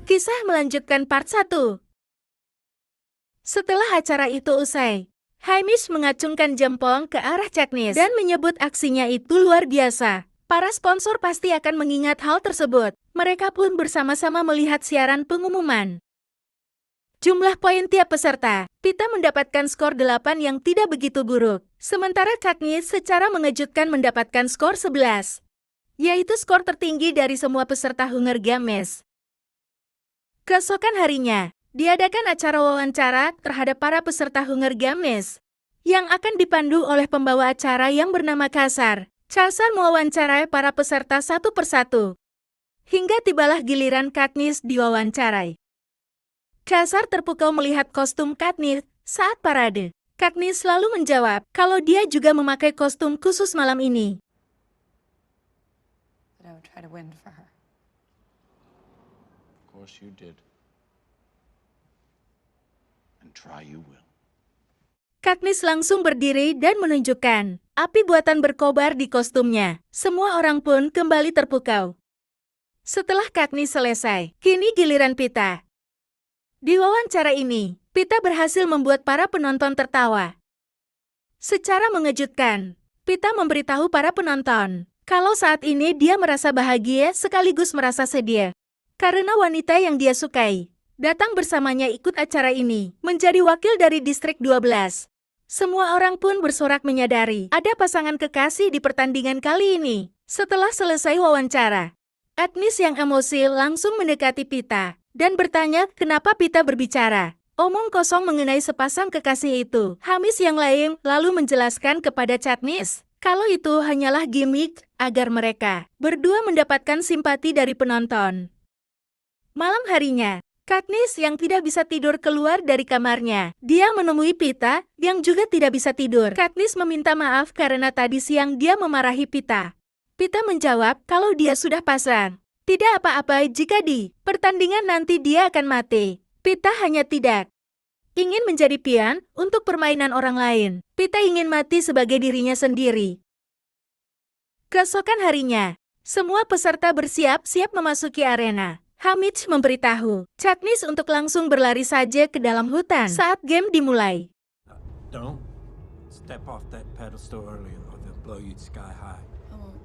Kisah melanjutkan part 1. Setelah acara itu usai, Hamish mengacungkan jempol ke arah Katniss dan menyebut aksinya itu luar biasa. Para sponsor pasti akan mengingat hal tersebut. Mereka pun bersama-sama melihat siaran pengumuman. Jumlah poin tiap peserta, Pita mendapatkan skor 8 yang tidak begitu buruk. Sementara Katniss secara mengejutkan mendapatkan skor 11, yaitu skor tertinggi dari semua peserta Hunger Games. Keesokan harinya, diadakan acara wawancara terhadap para peserta Hunger Games, yang akan dipandu oleh pembawa acara yang bernama Caesar. Caesar mewawancarai para peserta satu persatu, hingga tibalah giliran Katniss diwawancarai. Caesar terpukau melihat kostum Katniss saat parade. Katniss lalu menjawab kalau dia juga memakai kostum khusus malam ini. But I would try to win for her. Of course you did. And try you will. Katniss langsung berdiri dan menunjukkan api buatan berkobar di kostumnya. Semua orang pun kembali terpukau. Setelah Katniss selesai, kini giliran Pita. Di wawancara ini, Pita berhasil membuat para penonton tertawa. Secara mengejutkan, Pita memberitahu para penonton kalau saat ini dia merasa bahagia sekaligus merasa sedih. Karena wanita yang dia sukai datang bersamanya ikut acara ini, menjadi wakil dari Distrik 12. Semua orang pun bersorak menyadari ada pasangan kekasih di pertandingan kali ini. Setelah selesai wawancara, Katniss yang emosi langsung mendekati Pita dan bertanya kenapa Pita berbicara omong kosong mengenai sepasang kekasih itu. Hamish yang lain lalu menjelaskan kepada Katniss kalau itu hanyalah gimmick agar mereka berdua mendapatkan simpati dari penonton. Malam harinya, Katniss yang tidak bisa tidur keluar dari kamarnya. Dia menemui Pita yang juga tidak bisa tidur. Katniss meminta maaf karena tadi siang dia memarahi Pita. Pita menjawab kalau dia sudah pasrah. Tidak apa-apa jika di pertandingan nanti dia akan mati. Pita hanya tidak ingin menjadi pion untuk permainan orang lain. Pita ingin mati sebagai dirinya sendiri. Keesokan harinya, semua peserta bersiap-siap memasuki arena. Hamish memberitahu Katniss untuk langsung berlari saja ke dalam hutan saat game dimulai. Don't step off that pedestal early or they'll blow you sky high. I won't.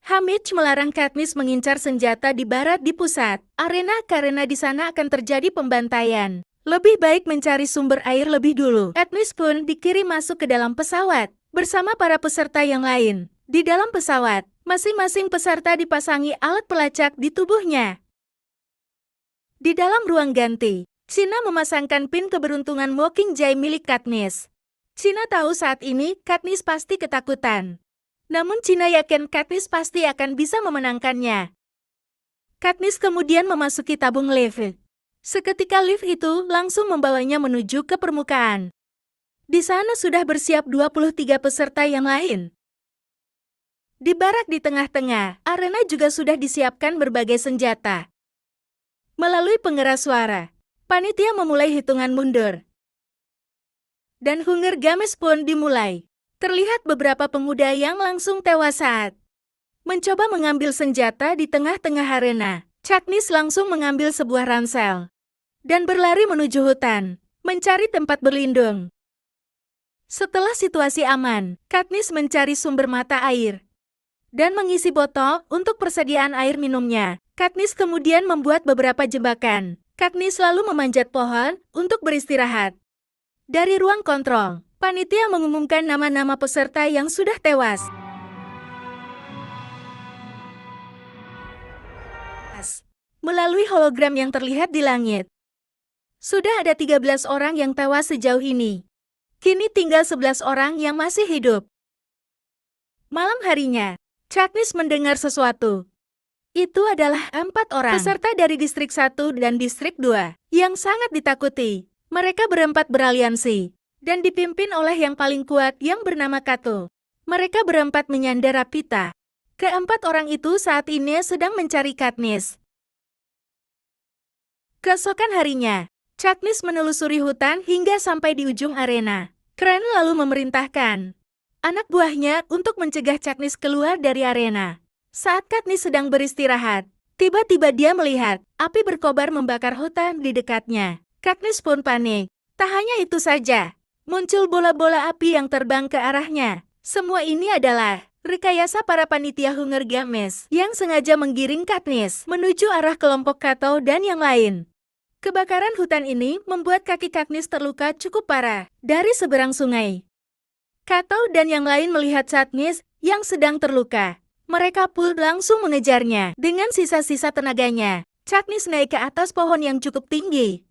Hamish melarang Katniss mengincar senjata di barat di pusat arena karena di sana akan terjadi pembantaian. Lebih baik mencari sumber air lebih dulu. Katniss pun dikirim masuk ke dalam pesawat bersama para peserta yang lain. Di dalam pesawat, masing-masing peserta dipasangi alat pelacak di tubuhnya. Di dalam ruang ganti, China memasangkan pin keberuntungan Mockingjay milik Katniss. China tahu saat ini Katniss pasti ketakutan. Namun China yakin Katniss pasti akan bisa memenangkannya. Katniss kemudian memasuki tabung lift. Seketika lift itu langsung membawanya menuju ke permukaan. Di sana sudah bersiap 23 peserta yang lain. Di barak di tengah-tengah, arena juga sudah disiapkan berbagai senjata. Melalui pengeras suara, panitia memulai hitungan mundur. Dan Hunger Games pun dimulai. Terlihat beberapa pemuda yang langsung tewas saat mencoba mengambil senjata di tengah-tengah arena. Katniss langsung mengambil sebuah ransel dan berlari menuju hutan, mencari tempat berlindung. Setelah situasi aman, Katniss mencari sumber mata air dan mengisi botol untuk persediaan air minumnya. Katniss kemudian membuat beberapa jebakan. Katniss lalu memanjat pohon untuk beristirahat. Dari ruang kontrol, panitia mengumumkan nama-nama peserta yang sudah tewas. Melalui hologram yang terlihat di langit, sudah ada 13 orang yang tewas sejauh ini. Kini tinggal 11 orang yang masih hidup. Malam harinya, Katniss mendengar sesuatu. Itu adalah 4 orang peserta dari Distrik 1 dan Distrik 2 yang sangat ditakuti. Mereka berempat beraliansi dan dipimpin oleh yang paling kuat yang bernama Kato. Mereka berempat menyandera Pita. Keempat orang itu saat ini sedang mencari Katniss. Keesokan harinya, Katniss menelusuri hutan hingga sampai di ujung arena. Crane lalu memerintahkan anak buahnya untuk mencegah Katniss keluar dari arena. Saat Katniss sedang beristirahat, tiba-tiba dia melihat api berkobar membakar hutan di dekatnya. Katniss pun panik. Tak hanya itu saja, muncul bola-bola api yang terbang ke arahnya. Semua ini adalah rekayasa para panitia Hunger Games yang sengaja menggiring Katniss menuju arah kelompok Kato dan yang lain. Kebakaran hutan ini membuat kaki Katniss terluka cukup parah dari seberang sungai. Kato dan yang lain melihat Katniss yang sedang terluka. Mereka pun langsung mengejarnya. Dengan sisa-sisa tenaganya, Katniss naik ke atas pohon yang cukup tinggi.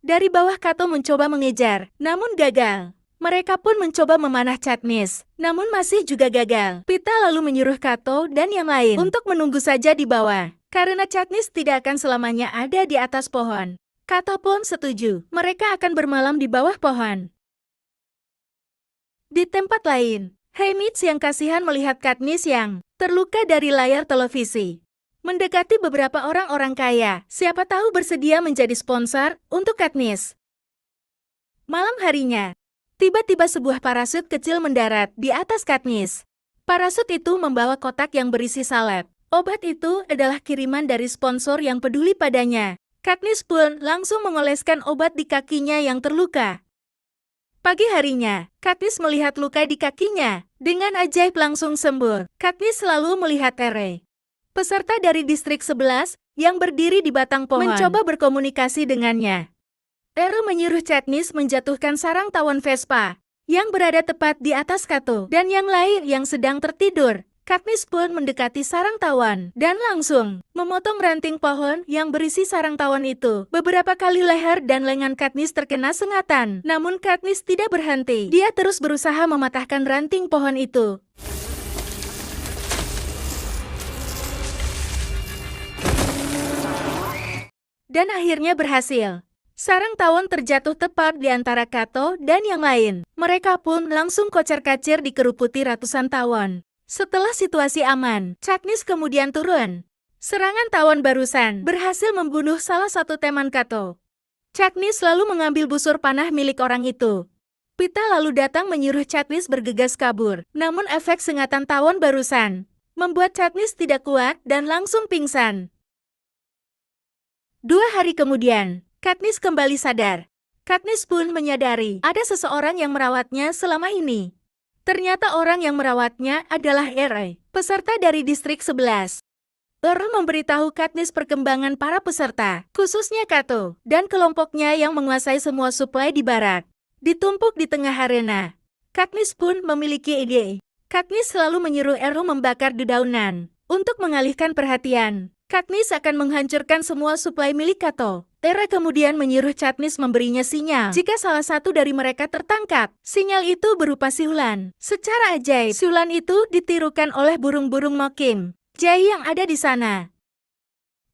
Dari bawah Kato mencoba mengejar, namun gagal. Mereka pun mencoba memanah Katniss, namun masih juga gagal. Pita lalu menyuruh Kato dan yang lain untuk menunggu saja di bawah, karena Katniss tidak akan selamanya ada di atas pohon. Kato pun setuju, mereka akan bermalam di bawah pohon. Di tempat lain, Haymitch yang kasihan melihat Katniss yang terluka dari layar televisi. Mendekati beberapa orang-orang kaya, siapa tahu bersedia menjadi sponsor untuk Katniss. Malam harinya, tiba-tiba sebuah parasut kecil mendarat di atas Katniss. Parasut itu membawa kotak yang berisi salep. Obat itu adalah kiriman dari sponsor yang peduli padanya. Katniss pun langsung mengoleskan obat di kakinya yang terluka. Pagi harinya, Katniss melihat luka di kakinya. Dengan ajaib langsung sembuh. Katniss selalu melihat Ere, peserta dari distrik 11 yang berdiri di batang pohon, mencoba berkomunikasi dengannya. Ere menyuruh Katniss menjatuhkan sarang tawon Vespa yang berada tepat di atas Kato dan yang lain yang sedang tertidur. Katniss pun mendekati sarang tawon dan langsung memotong ranting pohon yang berisi sarang tawon itu. Beberapa kali leher dan lengan Katniss terkena sengatan, namun Katniss tidak berhenti. Dia terus berusaha mematahkan ranting pohon itu. Dan akhirnya berhasil. Sarang tawon terjatuh tepat di antara Kato dan yang lain. Mereka pun langsung kocar-kacir dikeruputi ratusan tawon. Setelah situasi aman, Katniss kemudian turun. Serangan tawon barusan berhasil membunuh salah satu teman Kato. Katniss lalu mengambil busur panah milik orang itu. Pita lalu datang menyuruh Katniss bergegas kabur. Namun efek sengatan tawon barusan membuat Katniss tidak kuat dan langsung pingsan. 2 hari kemudian, Katniss kembali sadar. Katniss pun menyadari ada seseorang yang merawatnya selama ini. Ternyata orang yang merawatnya adalah Ere, peserta dari distrik 11. Ere memberitahu Katniss perkembangan para peserta, khususnya Kato, dan kelompoknya yang menguasai semua suplai di barak. Ditumpuk di tengah arena. Katniss pun memiliki ide. Katniss selalu menyuruh Ere membakar dedaunan untuk mengalihkan perhatian. Katniss akan menghancurkan semua suplai milik Kato. Ere kemudian menyuruh Katniss memberinya sinyal jika salah satu dari mereka tertangkap. Sinyal itu berupa siulan. Secara ajaib, siulan itu ditirukan oleh burung-burung Mokim Jai yang ada di sana.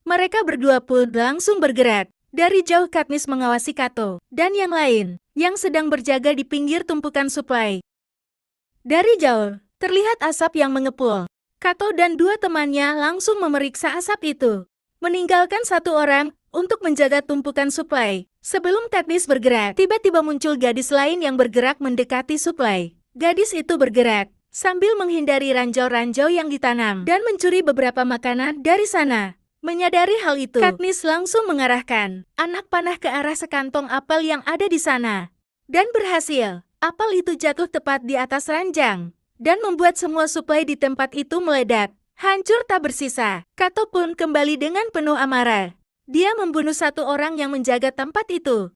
Mereka berdua pun langsung bergerak. Dari jauh Katniss mengawasi Kato dan yang lain yang sedang berjaga di pinggir tumpukan suplai. Dari jauh, terlihat asap yang mengepul. Kato dan 2 temannya langsung memeriksa asap itu, meninggalkan 1 orang untuk menjaga tumpukan suplai. Sebelum Katniss bergerak, tiba-tiba muncul gadis lain yang bergerak mendekati suplai. Gadis itu bergerak sambil menghindari ranjau-ranjau yang ditanam dan mencuri beberapa makanan dari sana. Menyadari hal itu, Katniss langsung mengarahkan anak panah ke arah sekantong apel yang ada di sana. Dan berhasil, apel itu jatuh tepat di atas ranjang dan membuat semua suplai di tempat itu meledak. Hancur tak bersisa. Kato pun kembali dengan penuh amarah. Dia membunuh 1 orang yang menjaga tempat itu.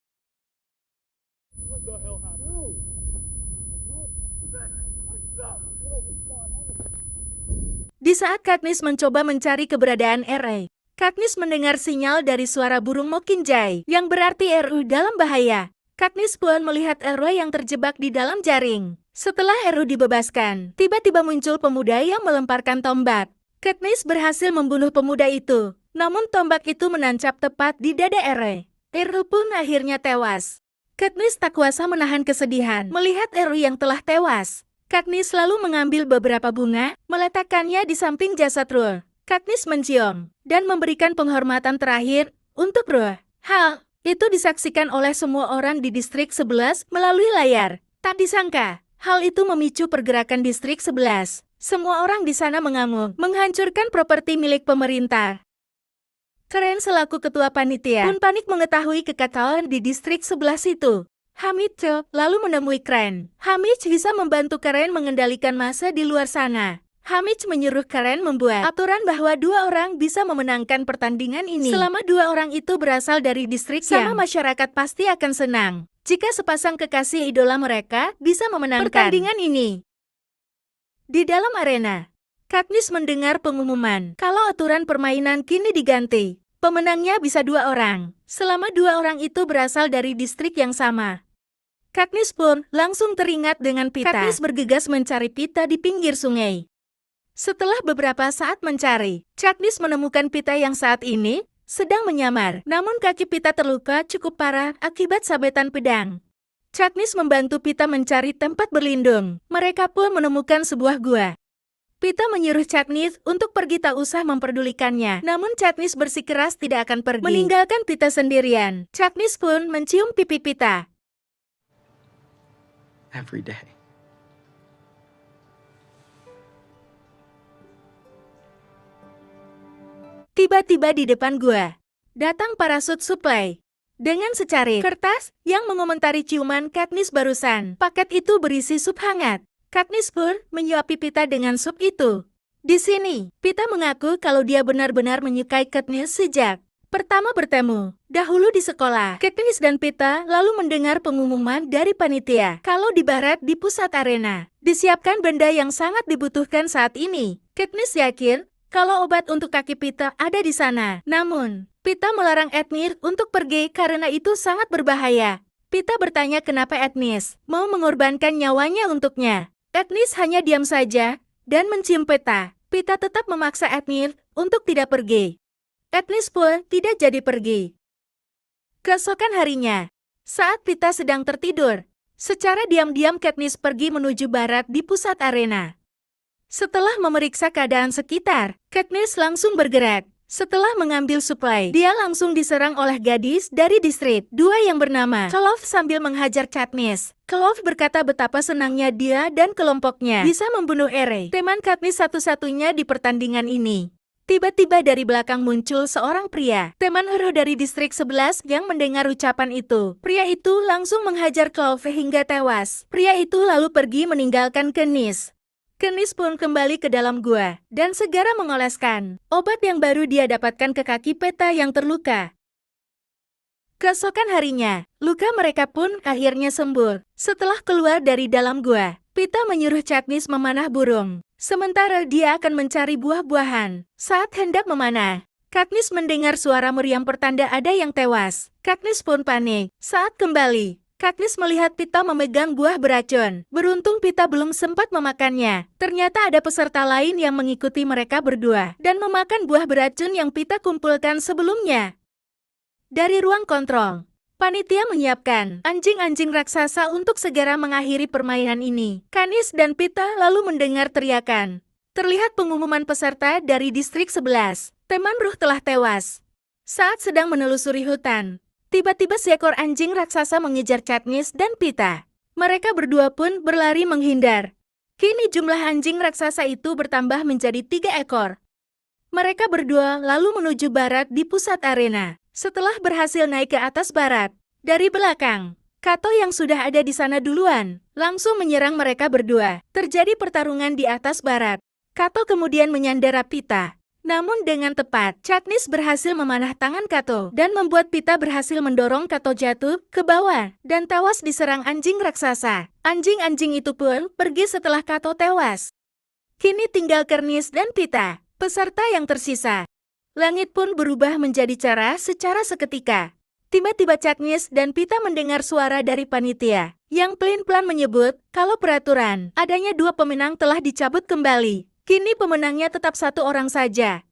Di saat Katniss mencoba mencari keberadaan Ere, Katniss mendengar sinyal dari suara burung Mockingjay yang berarti Eru dalam bahaya. Katniss pun melihat Eru yang terjebak di dalam jaring. Setelah Eru dibebaskan, tiba-tiba muncul pemuda yang melemparkan tombak. Katniss berhasil membunuh pemuda itu, namun tombak itu menancap tepat di dada Ere. Eru pun akhirnya tewas. Katniss tak kuasa menahan kesedihan melihat Eru yang telah tewas. Katniss lalu mengambil beberapa bunga, meletakkannya di samping jasad Ruh. Katniss mencium dan memberikan penghormatan terakhir untuk Ruh. Hal itu disaksikan oleh semua orang di distrik 11 melalui layar. Tak disangka, hal itu memicu pergerakan distrik 11. Semua orang di sana mengamuk, menghancurkan properti milik pemerintah. Karen selaku ketua panitia pun panik mengetahui kekacauan di distrik sebelah situ. Hamid lalu menemui Karen. Hamid bisa membantu Karen mengendalikan massa di luar sana. Hamid menyuruh Karen membuat aturan bahwa 2 orang bisa memenangkan pertandingan ini. Selama 2 orang itu berasal dari distrik sama masyarakat pasti akan senang jika sepasang kekasih idola mereka bisa memenangkan pertandingan ini. Di dalam arena, Katniss mendengar pengumuman kalau aturan permainan kini diganti. Pemenangnya bisa 2 orang, selama 2 orang itu berasal dari distrik yang sama. Katniss pun langsung teringat dengan Pita. Katniss bergegas mencari Pita di pinggir sungai. Setelah beberapa saat mencari, Katniss menemukan Pita yang saat ini sedang menyamar. Namun kaki Pita terluka cukup parah akibat sabetan pedang. Katniss membantu Pita mencari tempat berlindung. Mereka pun menemukan sebuah gua. Pita menyuruh Katniss untuk pergi, tak usah memperdulikannya. Namun Katniss bersikeras tidak akan pergi, meninggalkan Pita sendirian. Katniss pun mencium pipi Pita. Every day. Tiba-tiba di depan gua, datang parasut supply. Dengan secarik kertas yang mengomentari ciuman Katniss barusan. Paket itu berisi sup hangat. Katniss pun menyuapi Pita dengan sup itu. Di sini, Pita mengaku kalau dia benar-benar menyukai Katniss sejak pertama bertemu. Dahulu di sekolah, Katniss dan Pita lalu mendengar pengumuman dari panitia kalau di barat di pusat arena disiapkan benda yang sangat dibutuhkan saat ini. Katniss yakin kalau obat untuk kaki Pita ada di sana. Namun, Pita melarang Edmure untuk pergi karena itu sangat berbahaya. Pita bertanya kenapa Katniss mau mengorbankan nyawanya untuknya. Katniss hanya diam saja dan mencium Pita. Pita tetap memaksa Edmure untuk tidak pergi. Katniss pun tidak jadi pergi. Keesokan harinya, saat Pita sedang tertidur, secara diam-diam Katniss pergi menuju barat di pusat arena. Setelah memeriksa keadaan sekitar, Katniss langsung bergerak. Setelah mengambil suplai, dia langsung diserang oleh gadis dari distrik 2 yang bernama Clove sambil menghajar Katniss. Clove berkata betapa senangnya dia dan kelompoknya bisa membunuh Ere, teman Katniss satu-satunya di pertandingan ini. Tiba-tiba dari belakang muncul seorang pria, teman hero dari distrik 11 yang mendengar ucapan itu. Pria itu langsung menghajar Clove hingga tewas. Pria itu lalu pergi meninggalkan Katniss. Katniss pun kembali ke dalam gua dan segera mengoleskan obat yang baru dia dapatkan ke kaki Pita yang terluka. Keesokan harinya, luka mereka pun akhirnya sembuh. Setelah keluar dari dalam gua, Pita menyuruh Katniss memanah burung. Sementara dia akan mencari buah-buahan. Saat hendak memanah, Katniss mendengar suara meriam pertanda ada yang tewas. Katniss pun panik. Saat kembali, Katniss melihat Pita memegang buah beracun. Beruntung Pita belum sempat memakannya. Ternyata ada peserta lain yang mengikuti mereka berdua dan memakan buah beracun yang Pita kumpulkan sebelumnya. Dari ruang kontrol, panitia menyiapkan anjing-anjing raksasa untuk segera mengakhiri permainan ini. Katniss dan Pita lalu mendengar teriakan. Terlihat pengumuman peserta dari distrik 11. Teman Ruh telah tewas. Saat sedang menelusuri hutan, tiba-tiba seekor anjing raksasa mengejar Katniss dan Pita. Mereka berdua pun berlari menghindar. Kini jumlah anjing raksasa itu bertambah menjadi 3 ekor. Mereka berdua lalu menuju barat di pusat arena. Setelah berhasil naik ke atas barat, dari belakang, Kato yang sudah ada di sana duluan, langsung menyerang mereka berdua. Terjadi pertarungan di atas barat. Kato kemudian menyandera Pita. Namun dengan tepat, Katniss berhasil memanah tangan Kato dan membuat Pita berhasil mendorong Kato jatuh ke bawah dan tewas diserang anjing raksasa. Anjing-anjing itu pun pergi setelah Kato tewas. Kini tinggal Katniss dan Pita, peserta yang tersisa. Langit pun berubah menjadi cerah secara seketika. Tiba-tiba Katniss dan Pita mendengar suara dari panitia yang pelan-pelan menyebut kalau peraturan adanya 2 pemenang telah dicabut kembali. Kini pemenangnya tetap 1 orang saja.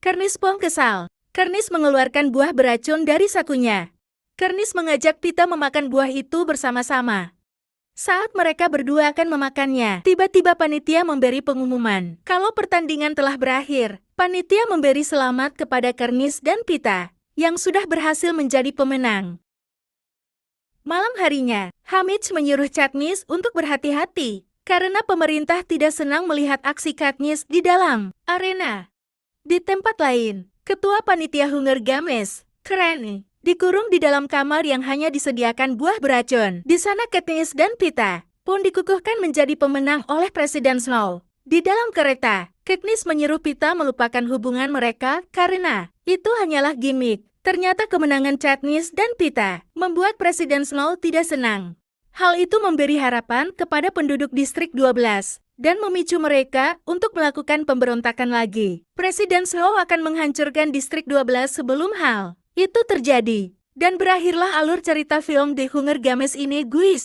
Katniss pun kesal. Katniss mengeluarkan buah beracun dari sakunya. Katniss mengajak Pita memakan buah itu bersama-sama. Saat mereka berdua akan memakannya, tiba-tiba panitia memberi pengumuman kalau pertandingan telah berakhir. Panitia memberi selamat kepada Katniss dan Pita yang sudah berhasil menjadi pemenang. Malam harinya, Hamid menyuruh Katniss untuk berhati-hati. karena pemerintah tidak senang melihat aksi Katniss di dalam arena. Di tempat lain, Ketua Panitia Hunger Games, Crane, dikurung di dalam kamar yang hanya disediakan buah beracun. Di sana Katniss dan Peeta pun dikukuhkan menjadi pemenang oleh Presiden Snow. Di dalam kereta, Katniss menyuruh Peeta melupakan hubungan mereka karena itu hanyalah gimmick. Ternyata kemenangan Katniss dan Peeta membuat Presiden Snow tidak senang. Hal itu memberi harapan kepada penduduk Distrik 12 dan memicu mereka untuk melakukan pemberontakan lagi. Presiden Snow akan menghancurkan Distrik 12 sebelum hal itu terjadi. Dan berakhirlah alur cerita film The Hunger Games ini, guys.